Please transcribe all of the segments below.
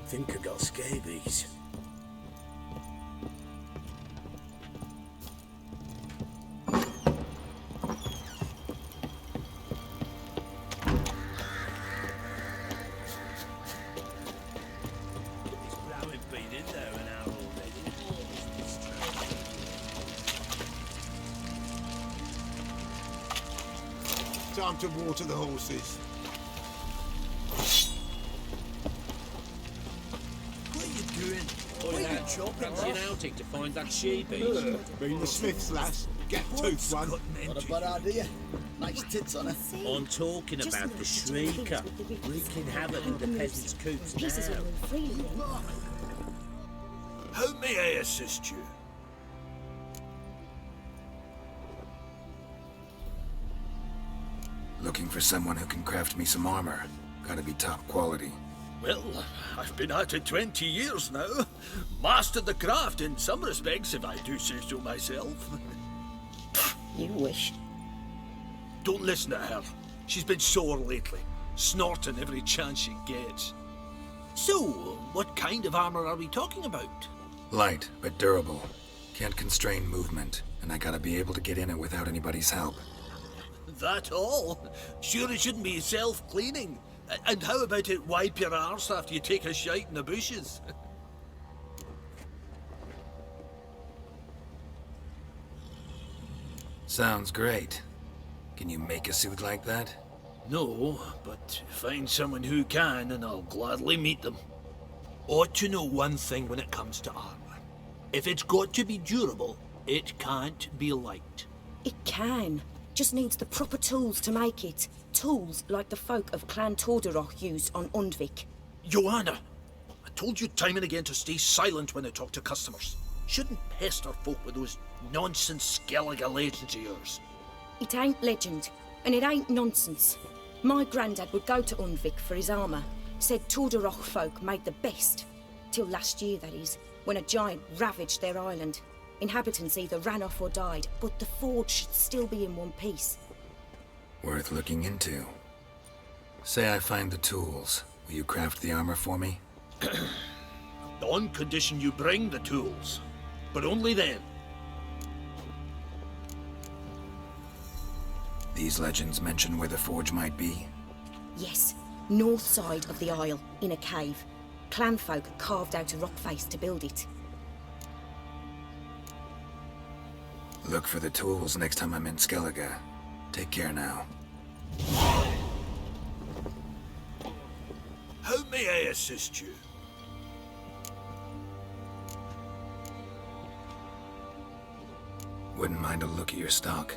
Think I got scabies. Time to water the horses. What are you doing? Why are you chopping an outing to find that she-beast? Been the Smiths, lass. Get tooth one. Not a bad idea. Nice tits on her. I'm talking about the shrieker, wreaking havoc in the peasants' coops now. How may I assist you? Looking for someone who can craft me some armor. Gotta be top quality. Well, I've been at it 20 years now. Mastered the craft in some respects, if I do say so myself. You wish. Don't listen to her. She's been sore lately, snorting every chance she gets. So, what kind of armor are we talking about? Light, but durable. Can't constrain movement, and I gotta be able to get in it without anybody's help. That all? Sure it shouldn't be self-cleaning. And how about it wipe your arse after you take a shite in the bushes? Sounds great. Can you make a suit like that? No, but find someone who can and I'll gladly meet them. Ought to know one thing when it comes to armor. If it's got to be durable, it can't be light. It can. Just needs the proper tools to make it. Tools like the folk of Clan Torderoch used on Undvik. Joanna, I told you time and again to stay silent when I talk to customers. Shouldn't pester folk with those nonsense Skellige legends of yours. It ain't legend, and it ain't nonsense. My granddad would go to Undvik for his armour. Said Torderoch folk made the best. Till last year, that is, when a giant ravaged their island. Inhabitants either ran off or died, but the forge should still be in one piece. Worth looking into. Say I find the tools. Will you craft the armor for me? On condition you bring the tools. But only then. These legends mention where the forge might be? Yes, north side of the isle, in a cave. Clanfolk carved out a rock face to build it. Look for the tools next time I'm in Skellige. Take care now. How may I assist you? Wouldn't mind a look at your stock.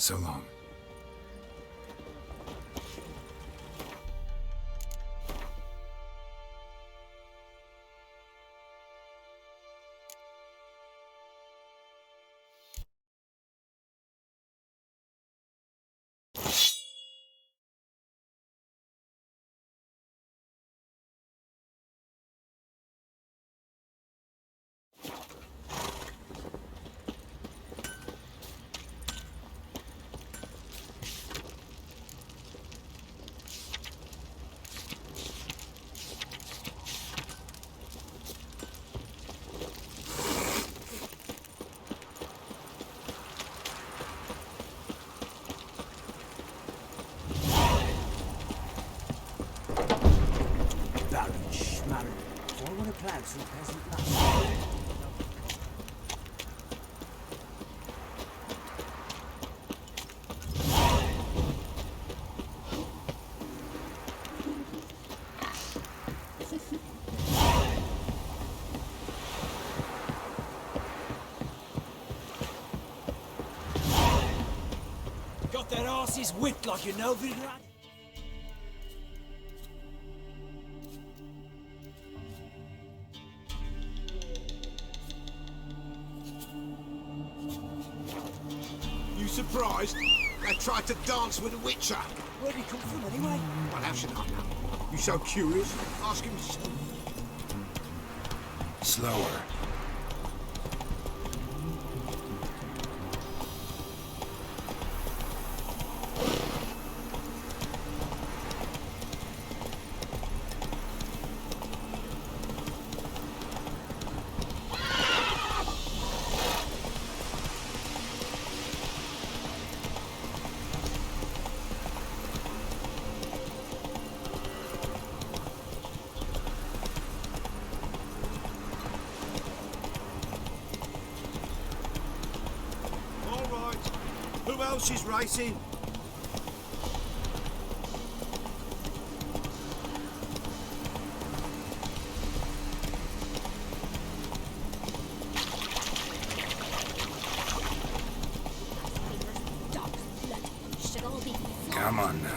So long. Got that arse's whipped like you know, Việt. You surprised? They tried to dance with a witcher. Where'd he come from anyway? Well, how should I know? You so curious? Ask him yourself. Slower. Who else is racing? Come on now.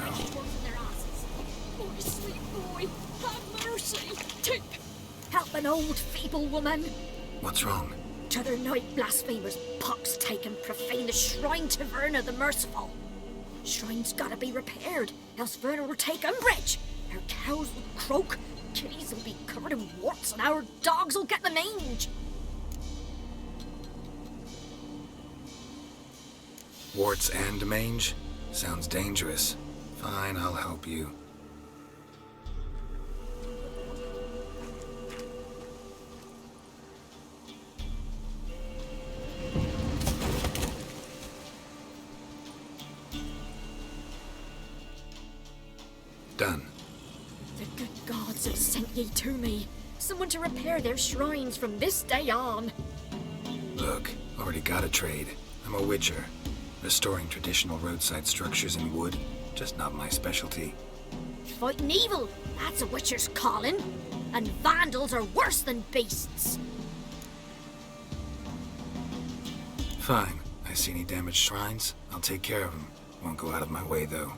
Oh, sweet boy, have mercy. Tip. Help an old feeble woman. What's wrong? T'other night blasphemers pox take and profane the shrine to Verna the Merciful. Shrine's gotta be repaired, else Verna will take umbrage. Our cows will croak, kitties will be covered in warts, and our dogs will get the mange. Warts and mange? Sounds dangerous. Fine, I'll help you. Done. The good gods have sent ye to me. Someone to repair their shrines from this day on. Look, already got a trade. I'm a witcher. Restoring traditional roadside structures in wood, just not my specialty. Fighting evil, that's a witcher's calling. And vandals are worse than beasts. Fine. I see any damaged shrines, I'll take care of them. Won't go out of my way, though.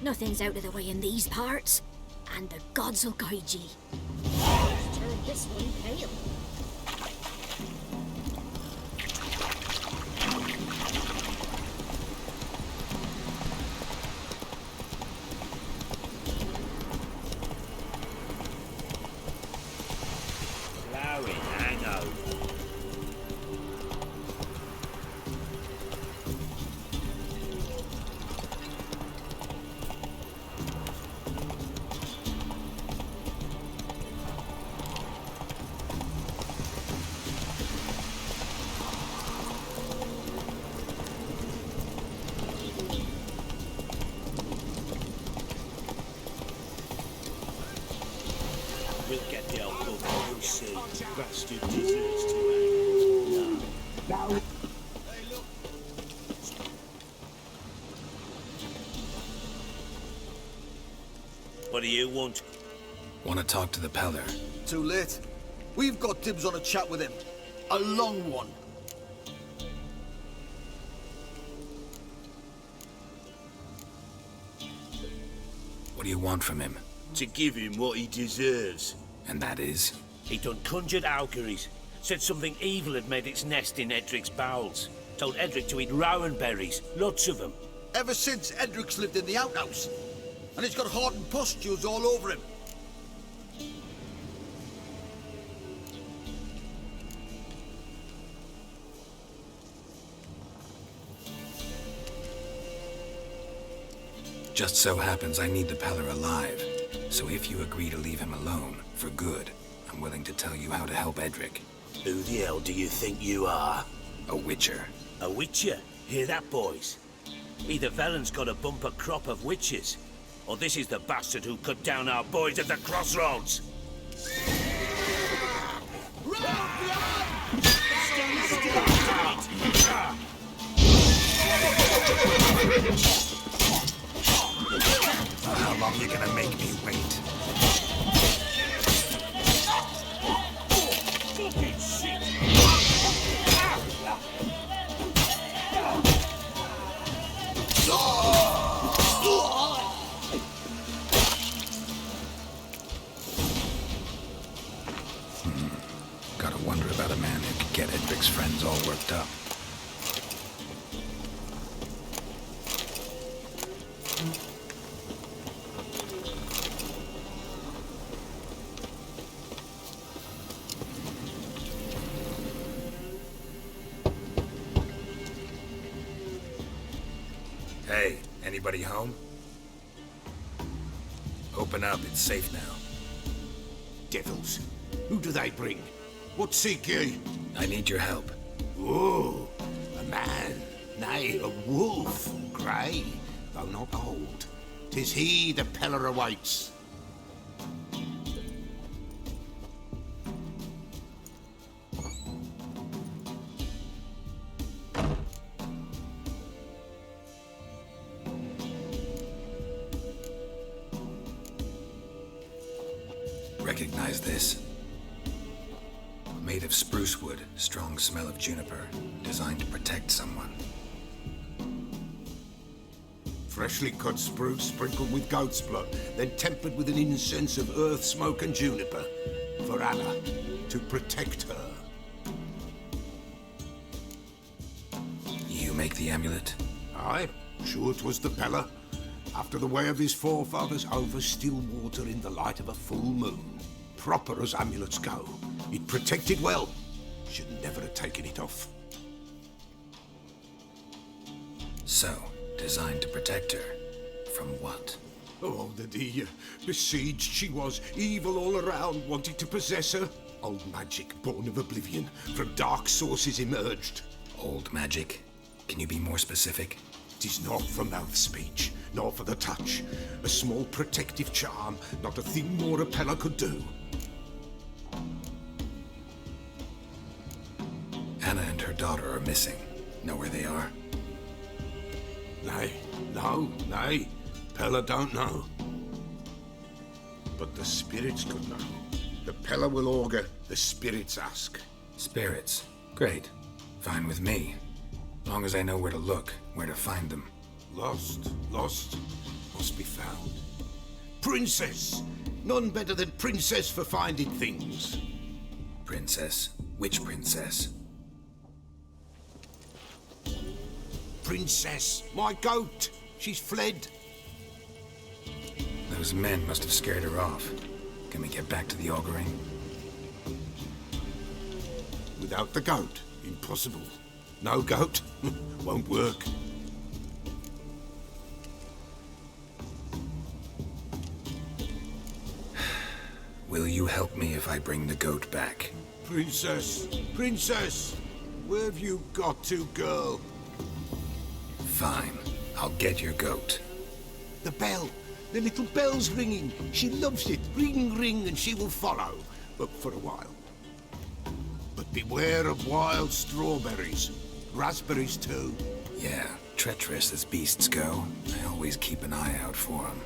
Nothing's out of the way in these parts, and the gods will guide ye. Turn this one pale. Blowing hangover. We'll get the old book, you'll see. Bastard deserves to hang. No. What do you want? Want to talk to the Peller? Too late. We've got dibs on a chat with him. A long one. What do you want from him? To give him what he deserves. And that is? He done conjured Auguries. Said something evil had made its nest in Edric's bowels. Told Edric to eat rowan berries, lots of them. Ever since Edric's lived in the outhouse. And he's got hardened pustules all over him. Just so happens I need the Peller alive. So if you agree to leave him alone, for good, I'm willing to tell you how to help Edric. Who the hell do you think you are? A witcher. A witcher? Hear that, boys? Either Velen's got a bumper crop of witches, or this is the bastard who cut down our boys at the crossroads. How long you gonna make me wait? Fucking shit! Gotta wonder about a man who could get Edric's friends all worked up. Hey, anybody home? Open up, it's safe now. Devils. Who do they bring? What seek ye? I need your help. Oh, a man. Nay, a wolf. Grey, though not old. 'Tis he the Peller awaits. Recognize this? Made of spruce wood, strong smell of juniper, designed to protect someone. Freshly cut spruce sprinkled with goat's blood, then tempered with an incense of earth, smoke and juniper. For Anna, to protect her. You make the amulet? Aye, sure 'twas the Peller. After the way of his forefathers, over still water in the light of a full moon. Proper as amulets go. It protected well. Should never have taken it off. So, designed to protect her. From what? Oh, the besieged she was, evil all around, wanted to possess her. Old magic, born of oblivion, from dark sources emerged. Old magic? Can you be more specific? 'Tis not for mouth speech, nor for the touch. A small protective charm, not a thing more a Peller could do. Anna and her daughter are missing. Know where they are? Nay. Peller don't know. But the spirits could know. The Peller will augur, the spirits ask. Spirits. Great. Fine with me. Long as I know where to look, where to find them. Lost, must be found. Princess! None better than Princess for finding things. Princess? Which princess? Princess, my goat! She's fled. Those men must have scared her off. Can we get back to the auguring? Without the goat, impossible. No goat, won't work. Will you help me if I bring the goat back? Princess! Where have you got to, girl? Fine. I'll get your goat. The bell! The little bell's ringing. She loves it. Ring, ring, and she will follow. But for a while. But beware of wild strawberries. Raspberries, too. Yeah, treacherous as beasts go. I always keep an eye out for them.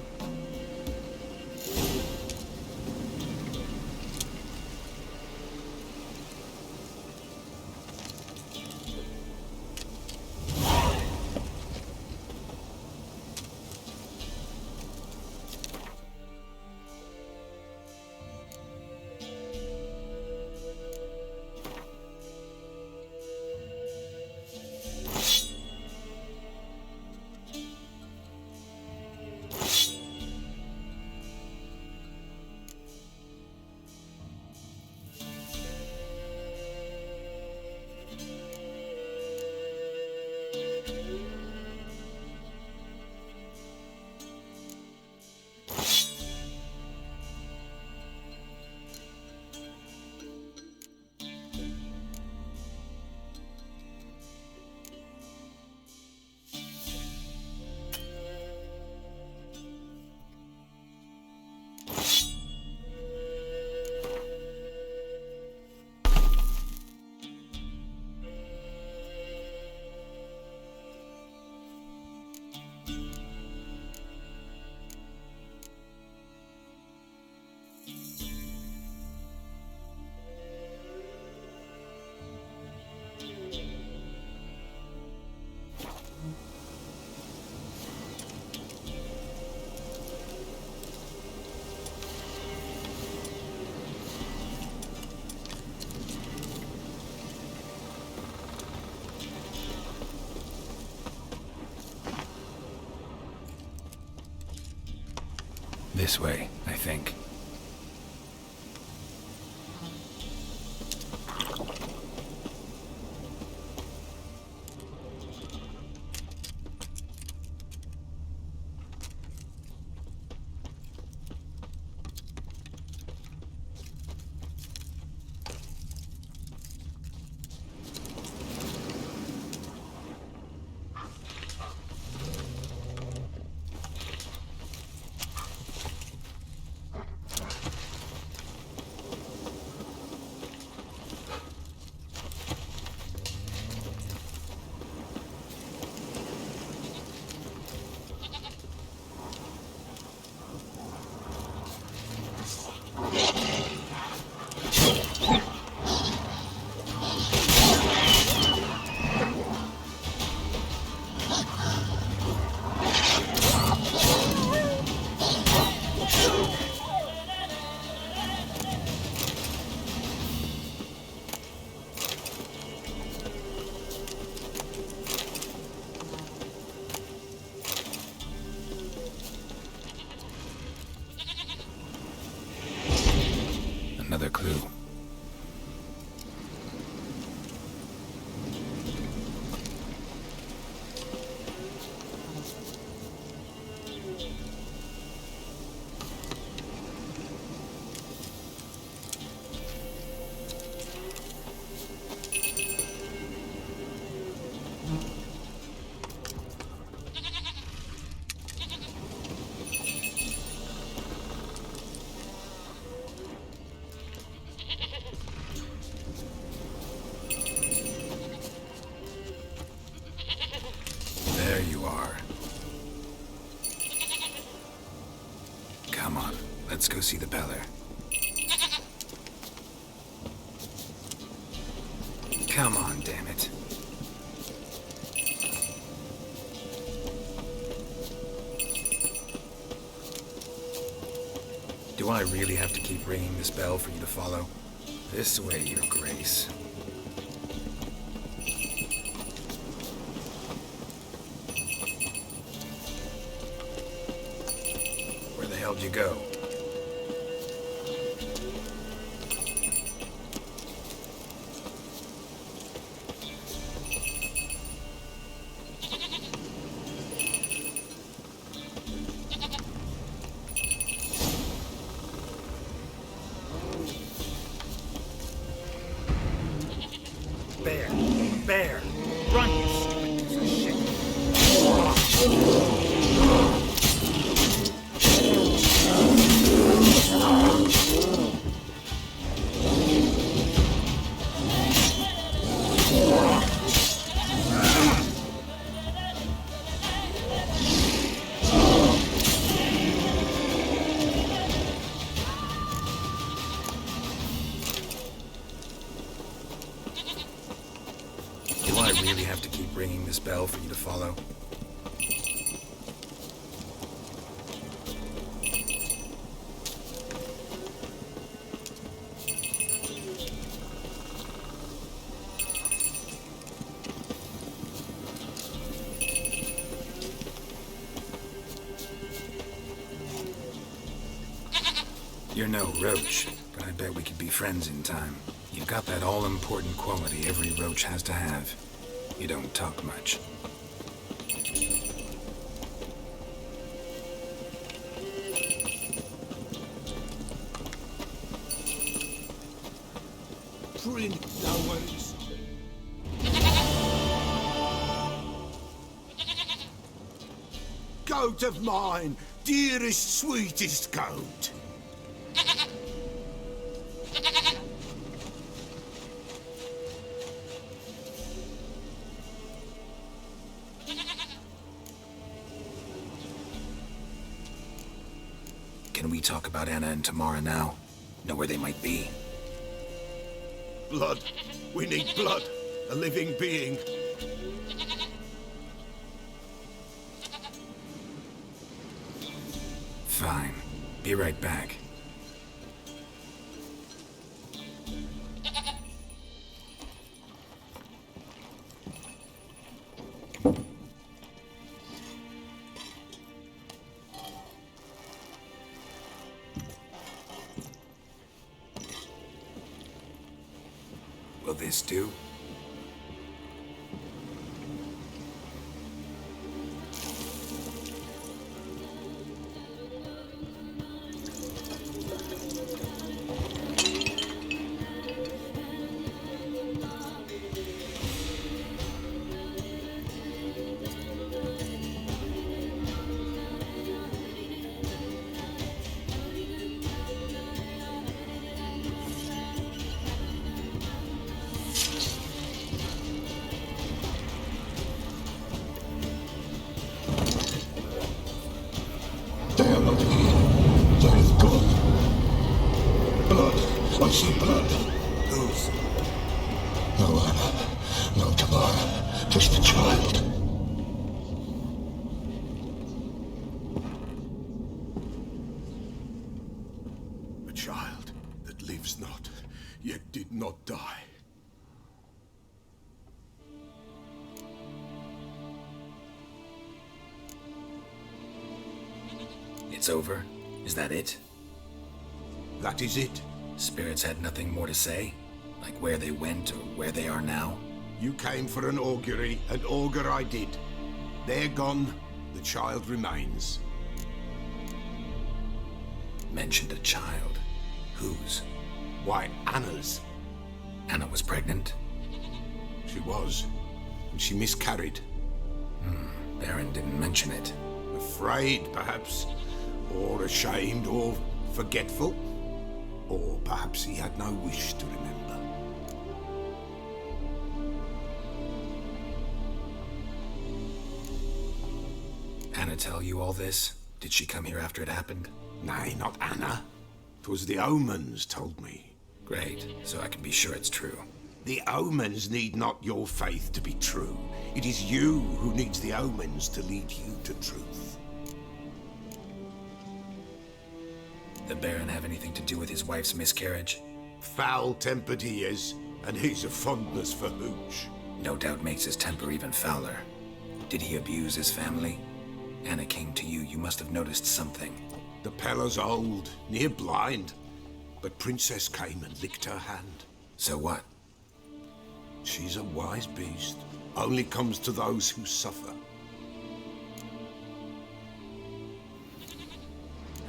This way, I think. Another clue. There you are. Come on, let's go see the Beller. Come on, damn it. Do I really have to keep ringing this bell for you to follow? This way, Your Grace. Where the hell did you go? Bear! Run, you stupid piece of shit! Do I really have to keep ringing this bell for you to follow? You're no roach, but I bet we could be friends in time. You've got that all-important quality every roach has to have. You don't talk much. Print nowheres. Goat of mine, dearest, sweetest goat. Can we talk about Anna and Tamara now? Know where they might be? Blood. We need blood. A living being. Fine. Be right back. Will this do? They are not here. There is gone. Blood. What's the blood? Whose? No Anna. No Tamara. Just the child. A child that lives not, yet did not die. It's over? Is that it? That is it. Spirits had nothing more to say? Like where they went or where they are now? You came for an augury, and augur I did. They're gone. The child remains. Mentioned a child. Whose? Why, Anna's. Anna was pregnant? She was. And she miscarried. Baron didn't mention it. Afraid, perhaps. Or ashamed, or forgetful. Or perhaps he had no wish to remember. Anna tell you all this? Did she come here after it happened? Nay, not Anna. 'Twas the omens told me. Great, so I can be sure it's true. The omens need not your faith to be true. It is you who needs the omens to lead you to truth. The Baron have anything to do with his wife's miscarriage? Foul-tempered he is, and he's a fondness for hooch. No doubt makes his temper even fouler. Did he abuse his family? Anna came to you, you must have noticed something. The Pella's old, near blind, but Princess came and licked her hand. So what? She's a wise beast, only comes to those who suffer.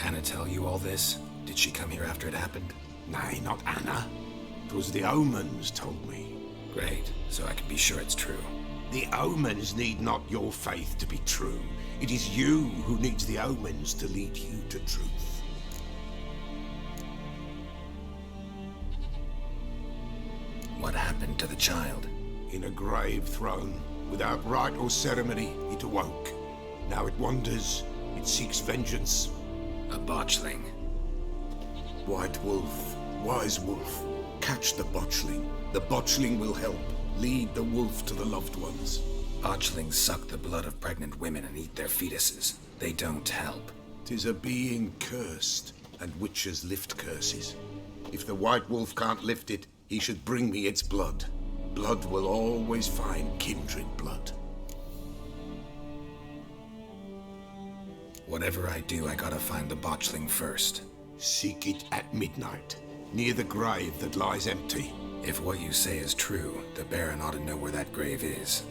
Anna tell you all this? Did she come here after it happened? Nay, not Anna. 'Twas the omens told me. Great, so I can be sure it's true. The omens need not your faith to be true. It is you who needs the omens to lead you to truth. What happened to the child? In a grave thrown, without rite or ceremony, it awoke. Now it wanders, it seeks vengeance. A botchling. White wolf, wise wolf, catch the botchling. The botchling will help. Lead the wolf to the loved ones. Botchlings suck the blood of pregnant women and eat their fetuses. They don't help. 'Tis a being cursed, and witches lift curses. If the white wolf can't lift it, he should bring me its blood. Blood will always find kindred blood. Whatever I do, I gotta find the botchling first. Seek it at midnight, near the grave that lies empty. If what you say is true, the Baron ought to know where that grave is.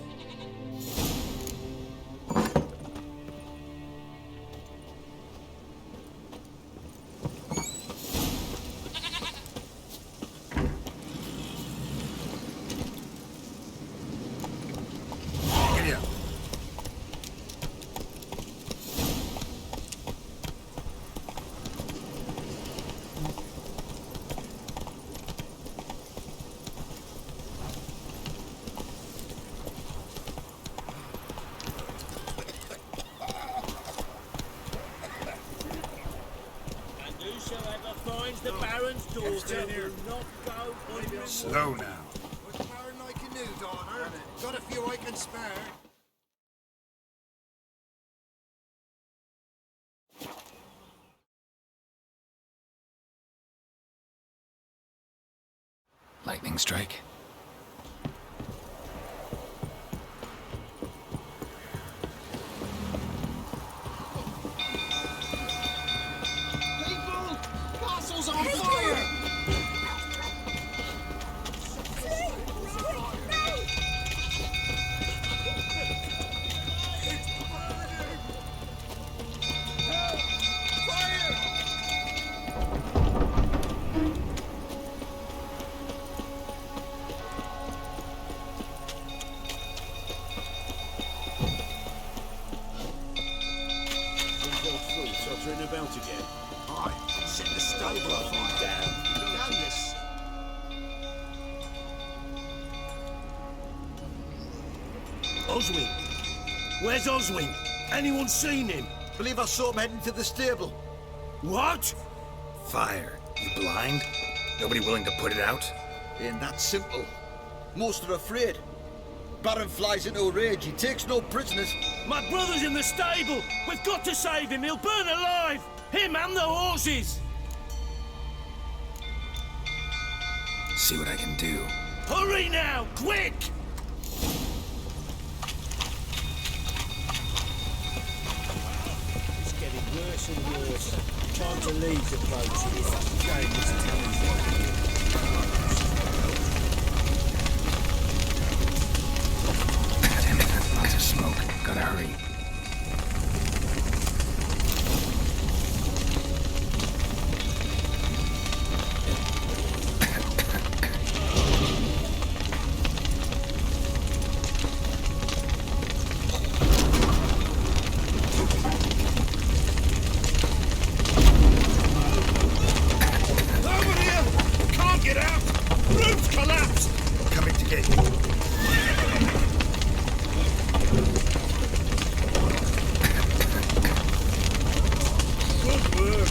Slow now. What's Baron like a new daughter? Got a few I can spare. Lightning strike? Castle's on fire! stable, I find. Down this. Oswin! Where's Oswin? Anyone seen him? Believe I saw him heading to the stable. What? Fire. You blind? Nobody willing to put it out? Ain't that simple. Most are afraid. Baron flies into a rage. He takes no prisoners. My brother's in the stable! We've got to save him! He'll burn alive! Him and the horses! See what I can do. Hurry now! Quick! It's getting worse and worse. Time to leave the approaching. Game is telling. Lots of smoke. Gotta hurry. Over here! Can't get out! Roof's collapsed! Coming to get you. Good work!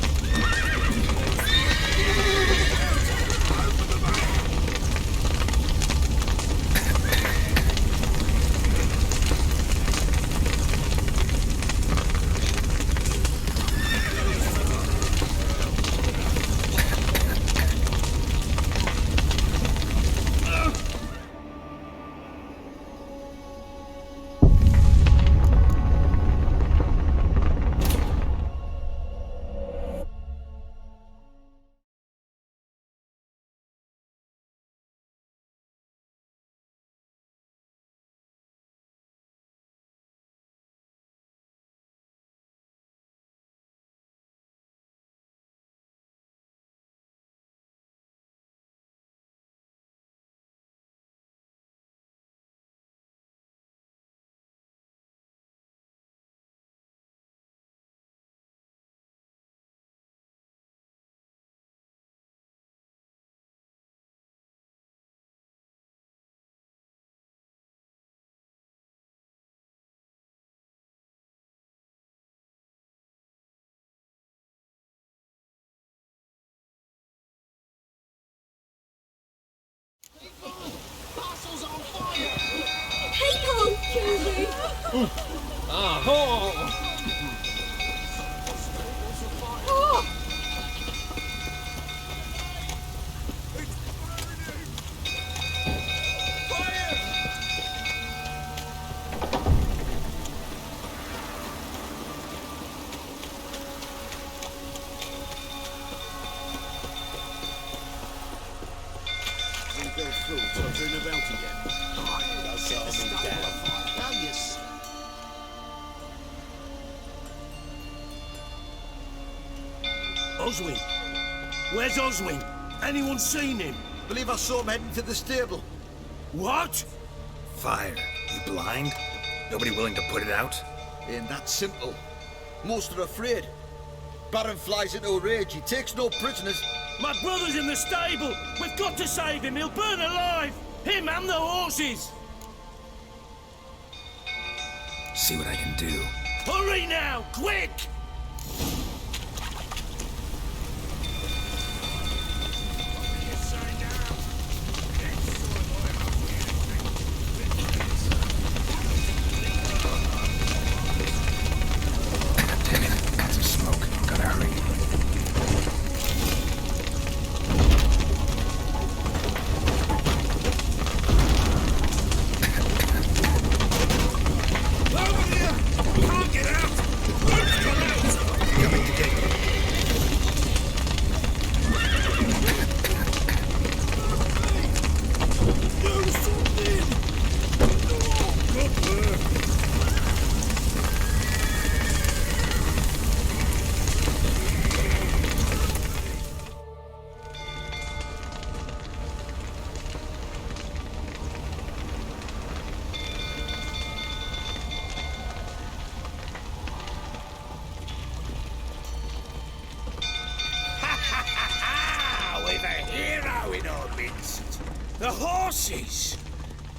People! Go through, so turn about again. That's all me down. Down this. Oswin! Where's Oswin? Anyone seen him? Believe I saw him heading to the stable. What? Fire. You blind? Nobody willing to put it out? Ain't that simple. Most are afraid. Baron flies into a rage. He takes no prisoners. My brother's in the stable! We've got to save him! He'll burn alive! Him and the horses! See what I can do. Hurry now! Quick! Damn it. Lots of smoke. Gotta hurry. Over here! Can't get out! Roof's collapsed! Coming we've a hero in our midst. The horses!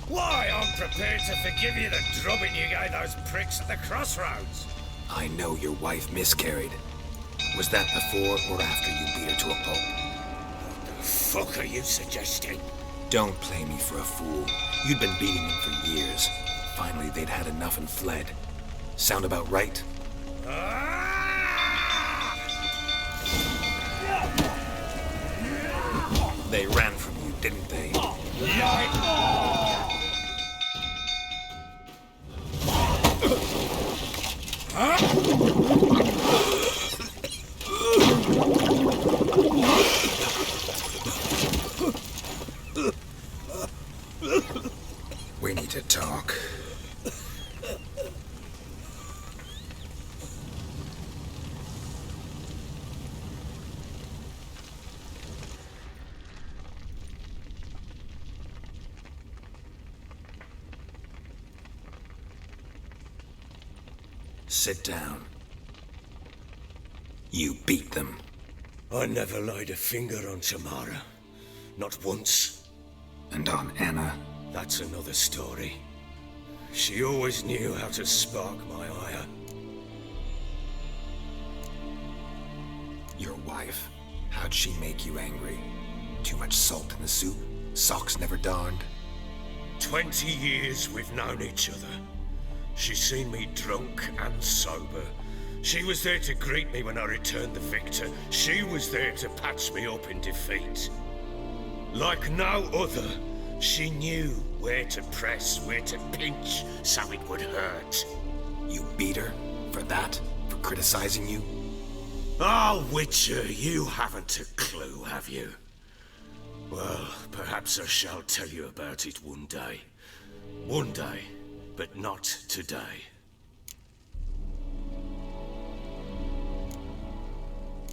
Why, I'm prepared to forgive you the drubbing you gave those pricks at the crossroads. I know your wife miscarried. Was that before or after you beat her to a pulp? What the fuck are you suggesting? Don't play me for a fool. You'd been beating them for years. Finally, they'd had enough and fled. Sound about right? They ran from you, didn't they? We need to talk. Sit down. You beat them. I never laid a finger on Tamara. Not once. And on Anna? That's another story. She always knew how to spark my ire. Your wife? How'd she make you angry? Too much salt in the soup? Socks never darned? 20 years we've known each other. She's seen me drunk and sober. She was there to greet me when I returned the victor. She was there to patch me up in defeat. Like no other, she knew where to press, where to pinch, so it would hurt. You beat her? For that? For criticizing you? Oh, Witcher, you haven't a clue, have you? Well, perhaps I shall tell you about it one day. One day, but not today.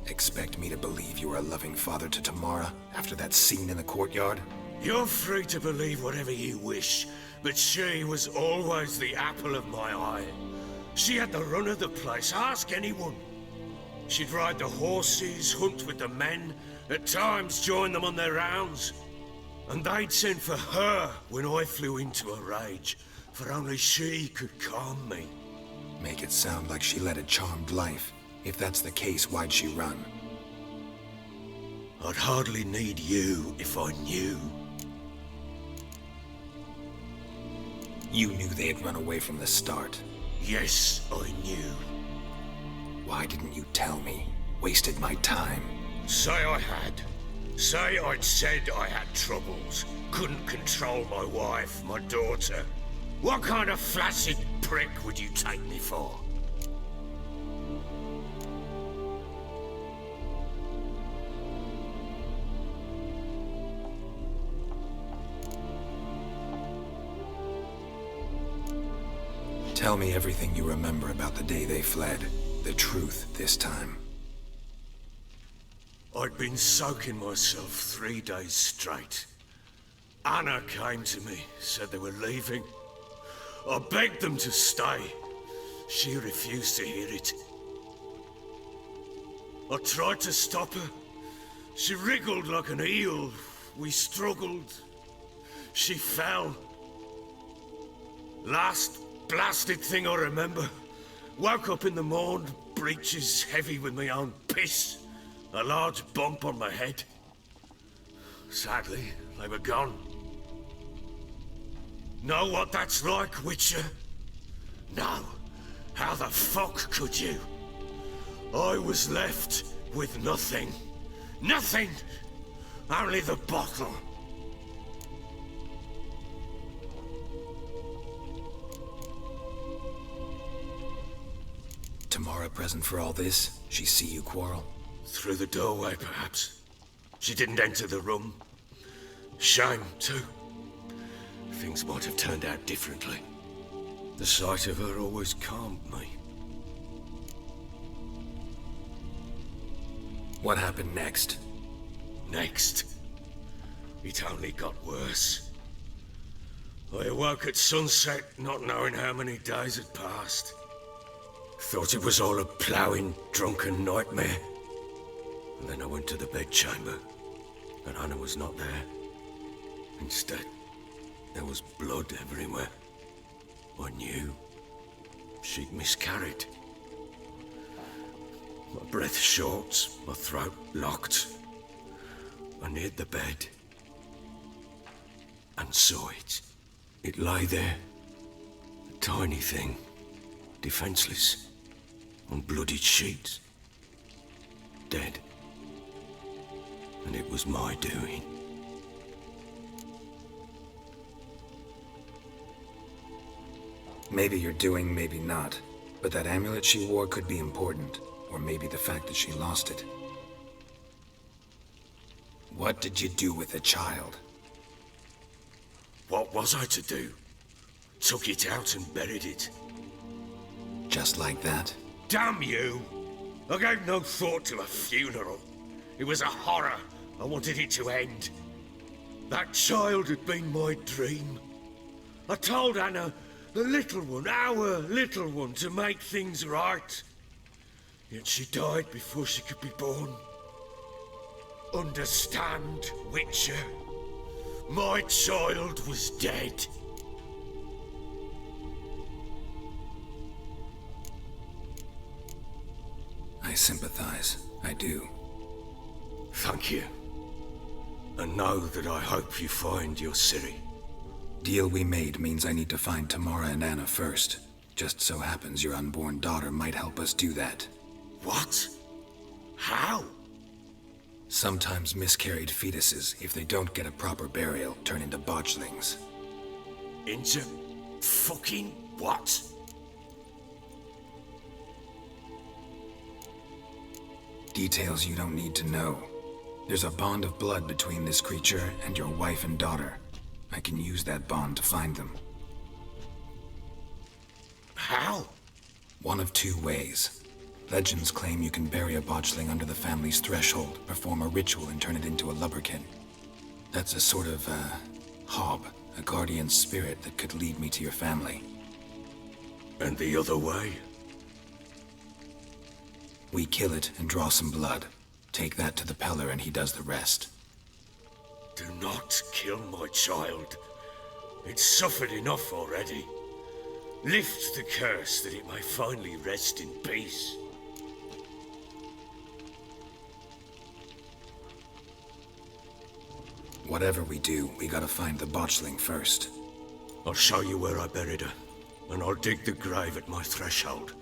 Expect me to believe you were a loving father to Tamara after that scene in the courtyard? You're free to believe whatever you wish, but she was always the apple of my eye. She had the run of the place, ask anyone. She'd ride the horses, hunt with the men, at times join them on their rounds. And they'd send for her when I flew into a rage, for only she could calm me. Make it sound like she led a charmed life. If that's the case, why'd she run? I'd hardly need you if I knew. You knew they'd run away from the start. Yes, I knew. Why didn't you tell me? Wasted my time. Say I had. Say I'd said I had troubles. Couldn't control my wife, my daughter. What kind of flaccid prick would you take me for? Tell me everything you remember about the day they fled. The truth this time. I'd been soaking myself 3 days straight. Anna came to me, said they were leaving. I begged them to stay. She refused to hear it. I tried to stop her. She wriggled like an eel. We struggled. She fell. Last blasted thing I remember. Woke up in the morn, breeches heavy with my own piss. A large bump on my head. Sadly, they were gone. Know what that's like, Witcher? No. How the fuck could you? I was left with nothing. Nothing! Only the bottle. Tamara present for all this? She see you quarrel? Through the doorway, perhaps. She didn't enter the room. Shame, too. Things might have turned out differently. The sight of her always calmed me. What happened next? Next? It only got worse. I awoke at sunset, not knowing how many days had passed. Thought it was all a ploughing, drunken nightmare. And then I went to the bedchamber. But Anna was not there. Instead, there was blood everywhere. I knew she'd miscarried. My breath short, my throat locked. I neared the bed and saw it. It lay there, a tiny thing, defenseless, on bloodied sheets, dead. And it was my doing. Maybe you're doing, maybe not. But that amulet she wore could be important. Or maybe the fact that she lost it. What did you do with the child? What was I to do? Took it out and buried it. Just like that? Damn you! I gave no thought to a funeral. It was a horror. I wanted it to end. That child had been my dream. I told Anna, the little one, our little one, to make things right. Yet she died before she could be born. Understand, Witcher? My child was dead. I sympathize. I do. Thank you. And know that I hope you find your Ciri. Deal we made means I need to find Tamara and Anna first. Just so happens your unborn daughter might help us do that. What? How? Sometimes miscarried fetuses, if they don't get a proper burial, turn into botchlings. Into fucking what? Details you don't need to know. There's a bond of blood between this creature and your wife and daughter. I can use that bond to find them. How? One of two ways. Legends claim you can bury a botchling under the family's threshold, perform a ritual, and turn it into a lubberkin. That's a sort of, hob, a guardian spirit that could lead me to your family. And the other way? We kill it and draw some blood. Take that to the Peller and he does the rest. Do not kill my child. It's suffered enough already. Lift the curse that it may finally rest in peace. Whatever we do, we gotta find the botchling first. I'll show you where I buried her, and I'll dig the grave at my threshold.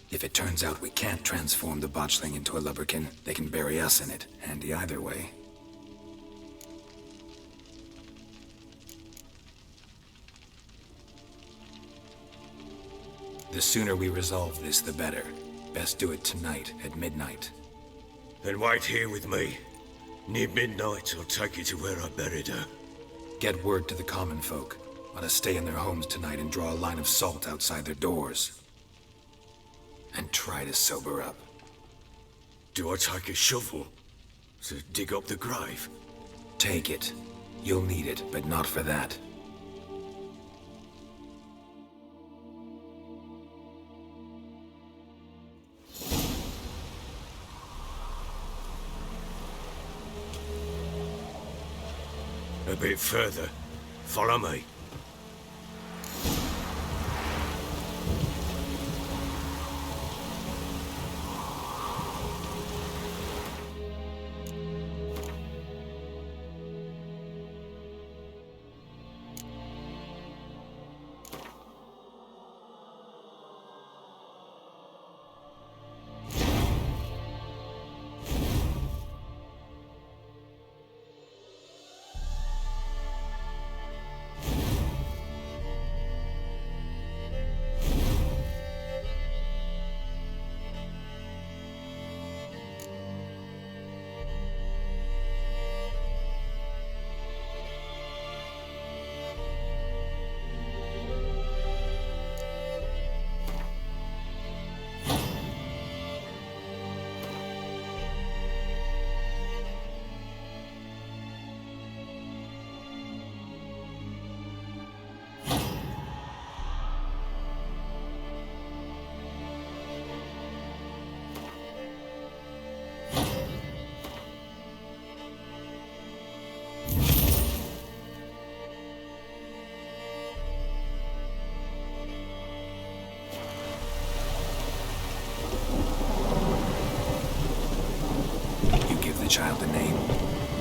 If it turns out we can't transform the botchling into a lubberkin, they can bury us in it. Handy either way. The sooner we resolve this, the better. Best do it tonight, at midnight. Then wait here with me. Near midnight, I'll take you to where I buried her. Get word to the common folk. Let us stay in their homes tonight and draw a line of salt outside their doors. And try to sober up. Do I take a shovel to dig up the grave? Take it. You'll need it, but not for that. A bit further. Follow me.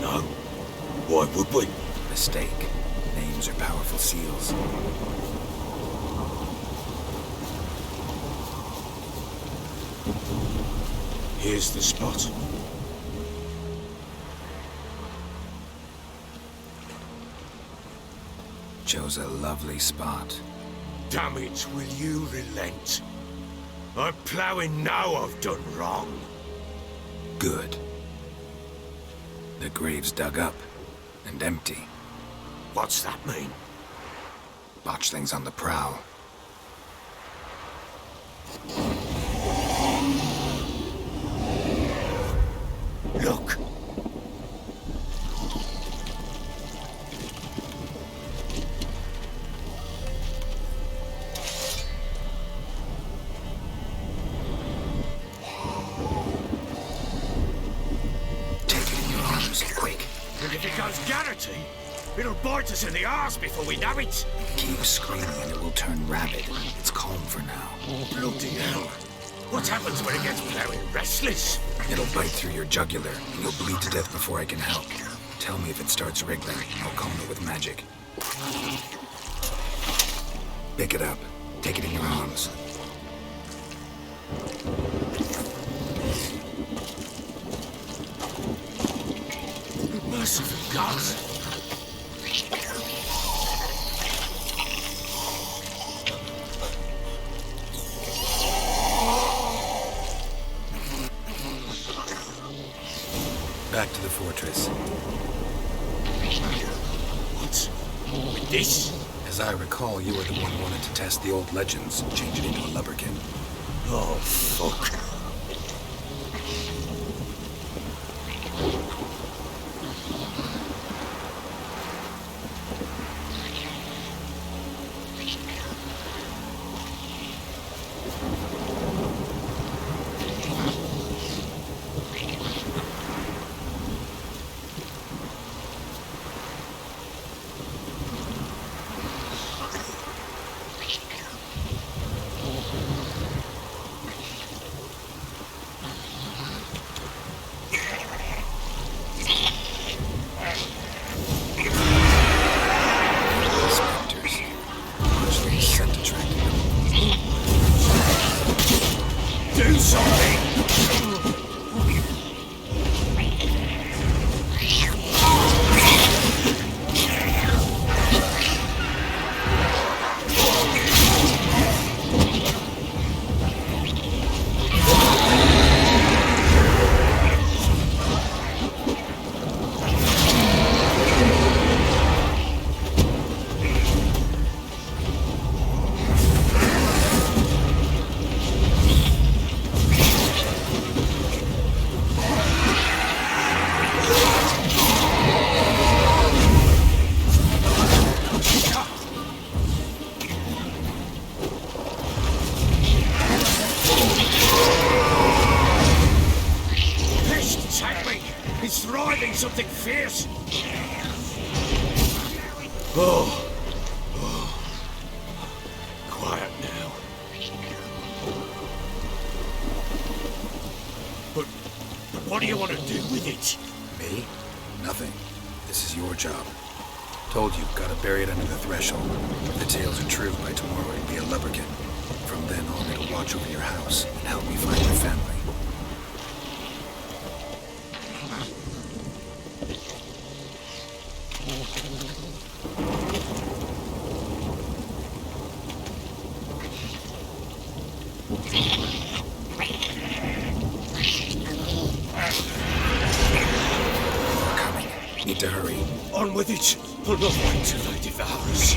No. Why would we? Mistake. Names are powerful seals. Here's the spot. Chose a lovely spot. Damn it, will you relent? I'm ploughing now I've done wrong. Good. The grave's dug up and empty. What's that mean? Botchling's on the prowl. Look. And if it goes Garrity, it'll bite us in the arse before we know it. Keep screaming and it will turn rabid. It's calm for now. Bloody hell. What happens when it gets very restless? It'll bite through your jugular, and you'll bleed to death before I can help. Tell me if it starts wriggling. I'll calm it with magic. Pick it up. Take it in your arms. Merciful gods! Back to the fortress. What? With this? As I recall, you were the one who wanted to test the old legends, change it into a lubberkin. Oh, fuck. Do something! He's thriving something fierce. Oh. Quiet now. But what do you want to do with it? Me? Nothing. This is your job. Told you, gotta bury it under the threshold. If the tales are true, by tomorrow it'll be a lubberkin. From then on, it'll watch over your house and help me find your family. We're coming. Need to hurry. On with it. I'll not wait till they devour us.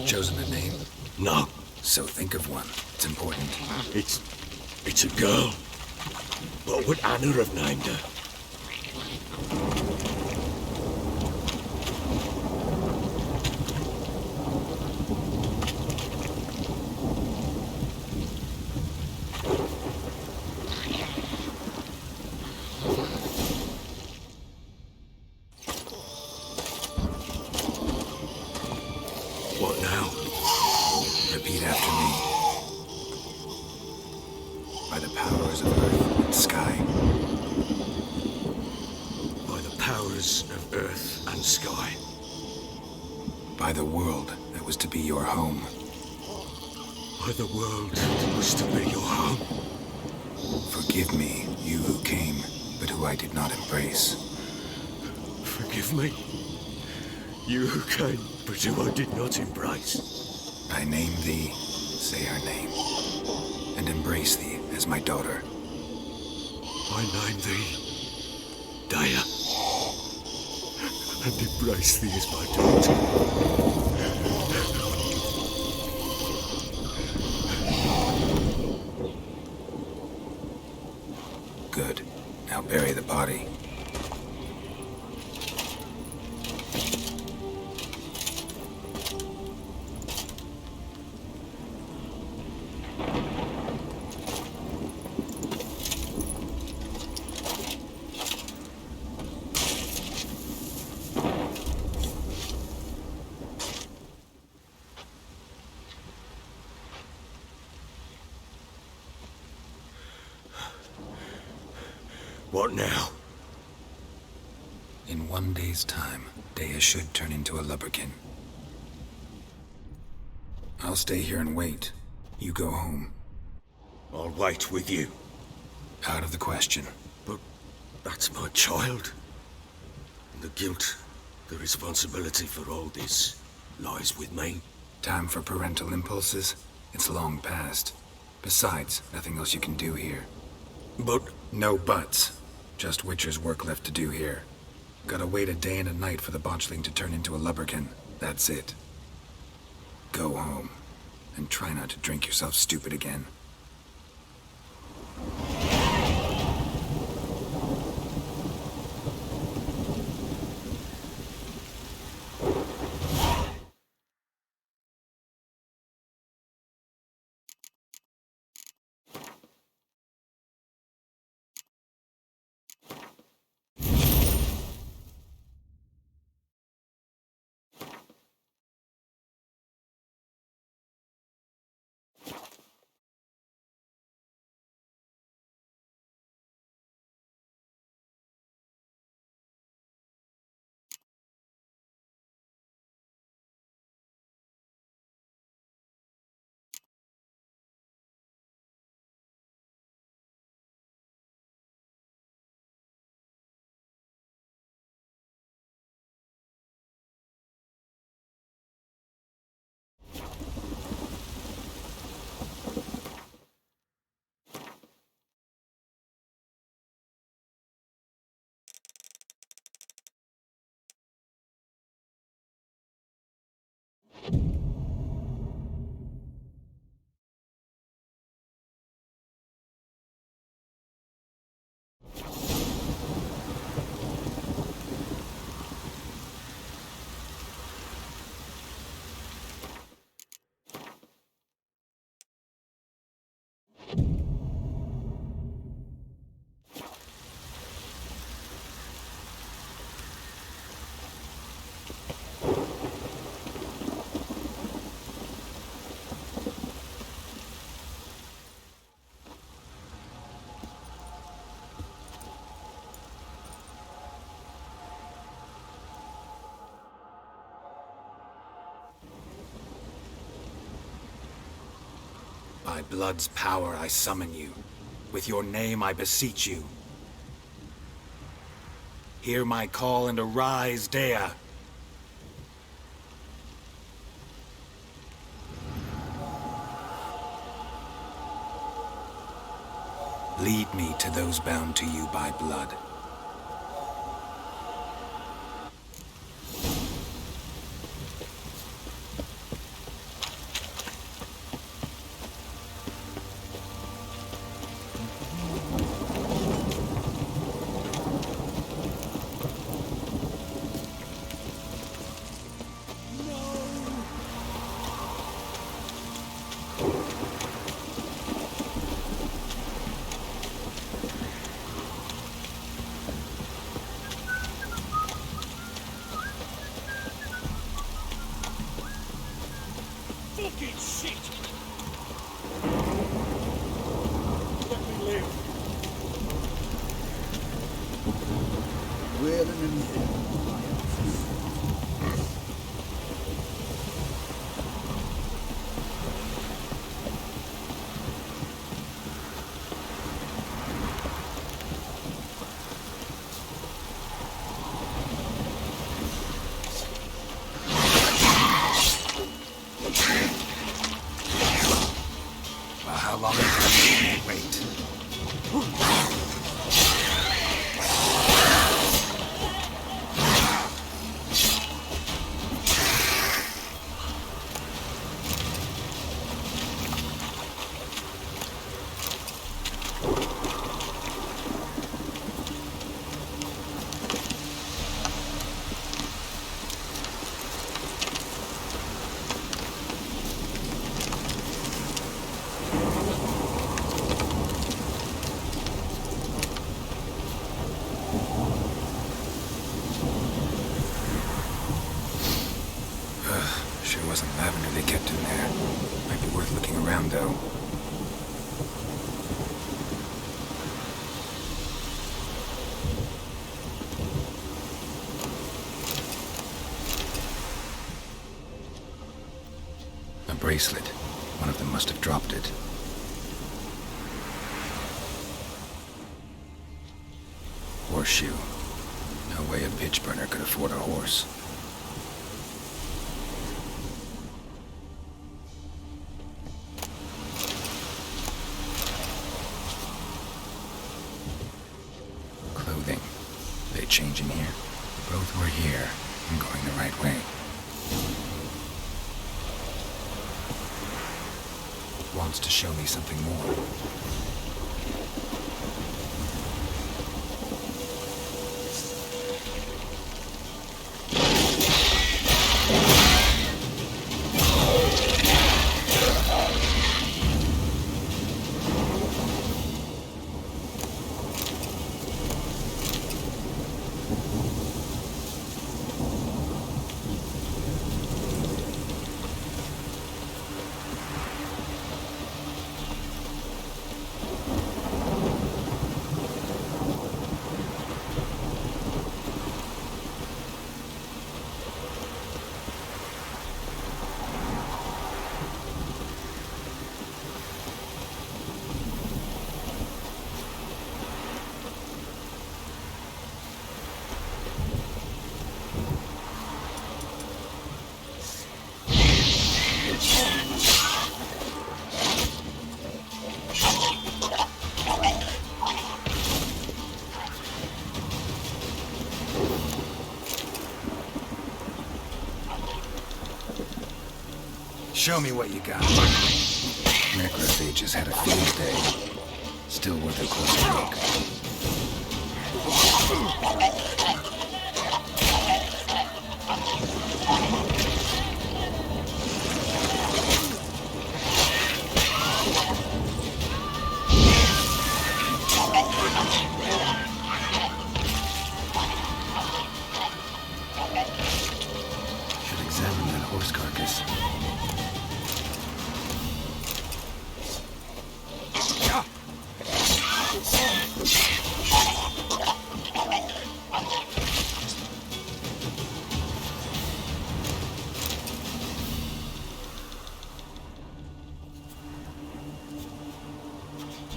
Chosen a name? No, So think of one. It's important. it's a girl. What would Anna have named her? What now? Repeat after me. By the powers of earth and sky. By the powers of earth and sky. By the world that was to be your home. By the world that was to be your home. Forgive me, you who came, but who I did not embrace. Forgive me. You who came, but who I did not embrace. I name thee, say her name, and embrace thee as my daughter. I name thee Daya, and embrace thee as my daughter. Good. Now bury the body. What now? In 1 day's time, Dea should turn into a lubberkin. I'll stay here and wait. You go home. I'll wait with you. Out of the question. But that's my child. And the guilt, the responsibility for all this lies with me. Time for parental impulses? It's long past. Besides, nothing else you can do here. But No buts. Just Witcher's work left to do here. Gotta wait a day and a night for the botchling to turn into a lubberkin. That's it. Go home. And try not to drink yourself stupid again. By blood's power I summon you. With your name I beseech you. Hear my call and arise, Dea. Lead me to those bound to you by blood. fucking shit! Let me live. Wailing in here. How long can we wait? Sure wasn't lavender they kept in there. Might be worth looking around, though. A bracelet. One of them must have dropped it. Horseshoe. No way a pitch burner could afford a horse. Clothing. They change in here? Both were here. I'm going the right way. Wants to show me something more. Show me what you got. Necrophages had a field day. Still worth a closer look. Should examine that horse carcass.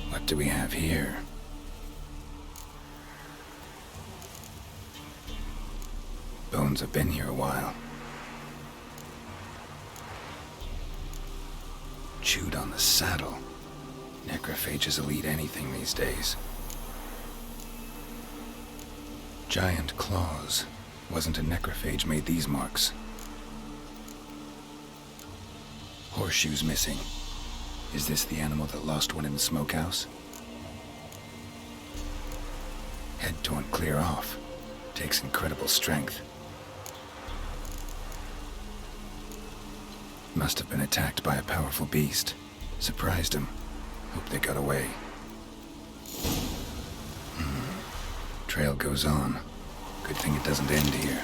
What do we have here? Bones have been here a while. Chewed on the saddle. Necrophages will eat anything these days. Giant claws. Wasn't a necrophage made these marks. Horseshoes missing. Is this the animal that lost one in the smokehouse? Head torn clear off. Takes incredible strength. Must have been attacked by a powerful beast. Surprised him. Hope they got away. Trail goes on. Good thing it doesn't end here.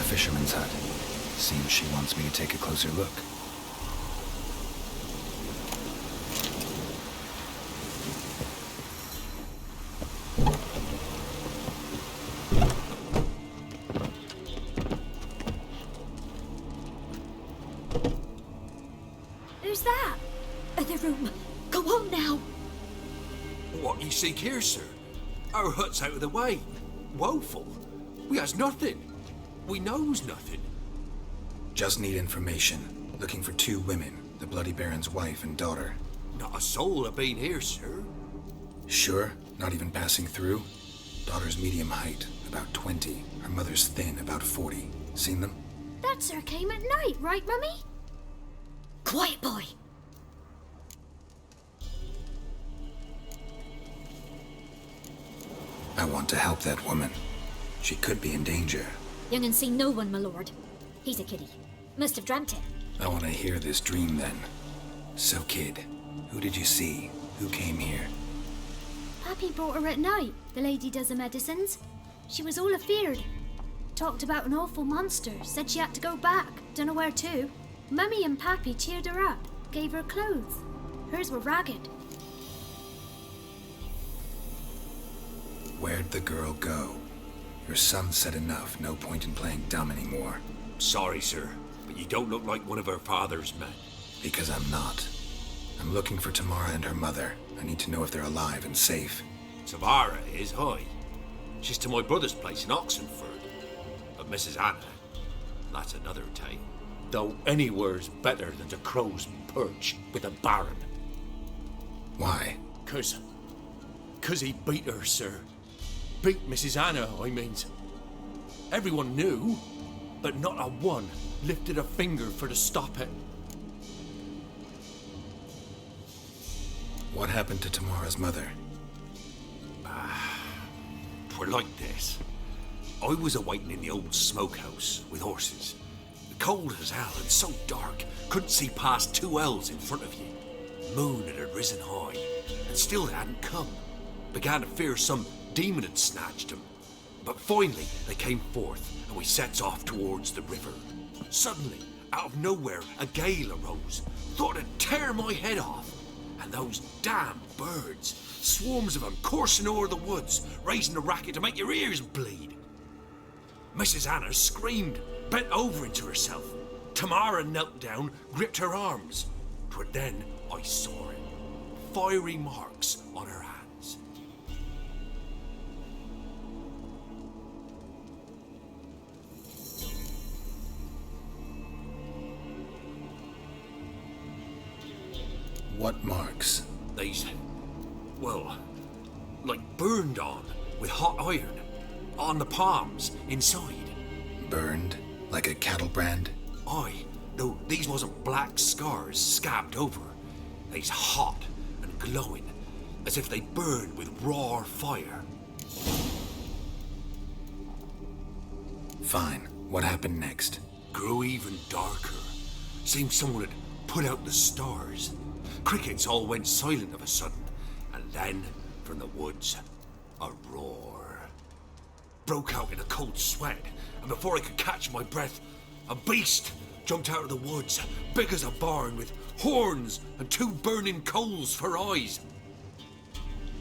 fisherman's hut. Seems she wants me to take a closer look. Who's that? Other room. Go on now. What you seek here, sir? Our hut's out of the way. Woeful. We has nothing. We knows nothing. Just need information. Looking for 2 women, the Bloody Baron's wife and daughter. Not a soul have been here, sir. Sure? Not even passing through? Daughter's medium height, about 20. Her mother's thin, about 40. Seen them? That sir came at night, right, Mummy? Quiet, boy. I want to help that woman. She could be in danger. Young and see no one, my lord. He's a kiddie. Must have dreamt it. I want to hear this dream then. So, kid, who did you see? Who came here? Pappy brought her at night. The lady does the medicines. She was all afeared. Talked about an awful monster. Said she had to go back. Dunno where to. Mummy and Pappy cheered her up. Gave her clothes. Hers were ragged. Where'd the girl go? Your son said enough. No point in playing dumb anymore. Sorry, sir, but you don't look like one of her father's men. Because I'm not. I'm looking for Tamara and her mother. I need to know if they're alive and safe. Tamara is, aye. She's to my brother's place in Oxenford. But Mrs. Anna, that's another tale. Though anywhere's better than the crow's perch with a baron. Why? 'Cause he beat her, sir. Beat Mrs. Anna, I means. Everyone knew, but not a one lifted a finger for to stop it. What happened to Tamara's mother? Twere like this. I was awaiting in the old smokehouse with horses. Cold as hell and so dark, couldn't see past 2 ells in front of you. Moon had risen high, and still they hadn't come. Began to fear some demon had snatched them. But finally they came forth, and we sets off towards the river. Suddenly, out of nowhere, a gale arose. Thought it'd tear my head off. And those damn birds, swarms of them coursing o'er the woods, raising a racket to make your ears bleed. Mrs. Anna screamed, bent over into herself. Tamara knelt down, gripped her arms. 'Twere then I saw it. Fiery marks on her hands. What marks? These, well, like burned on with hot iron. On the palms, inside. Burned? Like a cattle brand? Aye, though these wasn't black scars scabbed over. They's hot and glowing, as if they burned with raw fire. Fine. What happened next? Grew even darker. Seemed someone had put out the stars. Crickets all went silent of a sudden, and then, from the woods, a roar. Broke out in a cold sweat, and before I could catch my breath, a beast jumped out of the woods, big as a barn, with horns and 2 burning coals for eyes.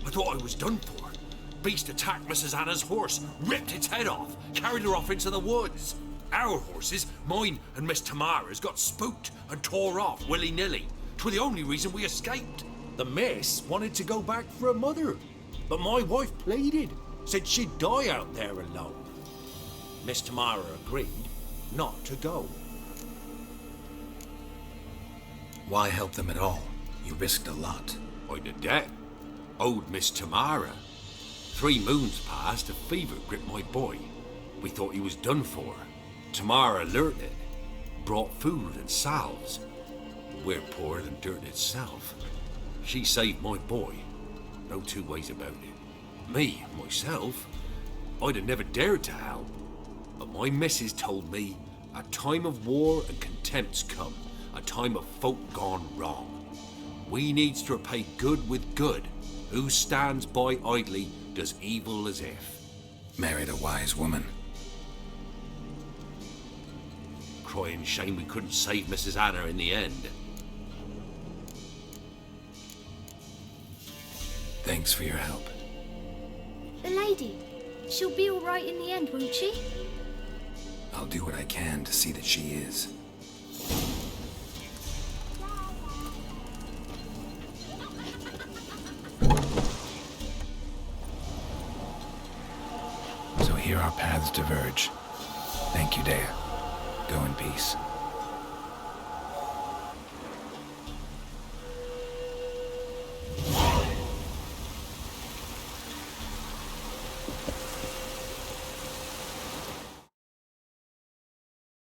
I thought I was done for. Beast attacked Mrs. Anna's horse, ripped its head off, carried her off into the woods. Our horses, mine and Miss Tamara's, got spooked and tore off willy-nilly. 'Twere the only reason we escaped. The miss wanted to go back for her mother, but my wife pleaded, said she'd die out there alone. Miss Tamara agreed not to go. Why help them at all? You risked a lot. I'd a debt. Owed Miss Tamara. 3 moons passed, a fever gripped my boy. We thought he was done for. Tamara learnt it. Brought food and salves. We're poorer than dirt itself. She saved my boy. No 2 ways about it. Me, myself, I'd have never dared to help. But my missus told me a time of war and contempt's come. A time of folk gone wrong. We needs to repay good with good. Who stands by idly does evil as if. Married a wise woman. crying shame we couldn't save Mrs. Anna in the end. Thanks for your help. The lady, she'll be all right in the end, won't she? I'll do what I can to see that she is. So here our paths diverge. Thank you, Dea. Go in peace.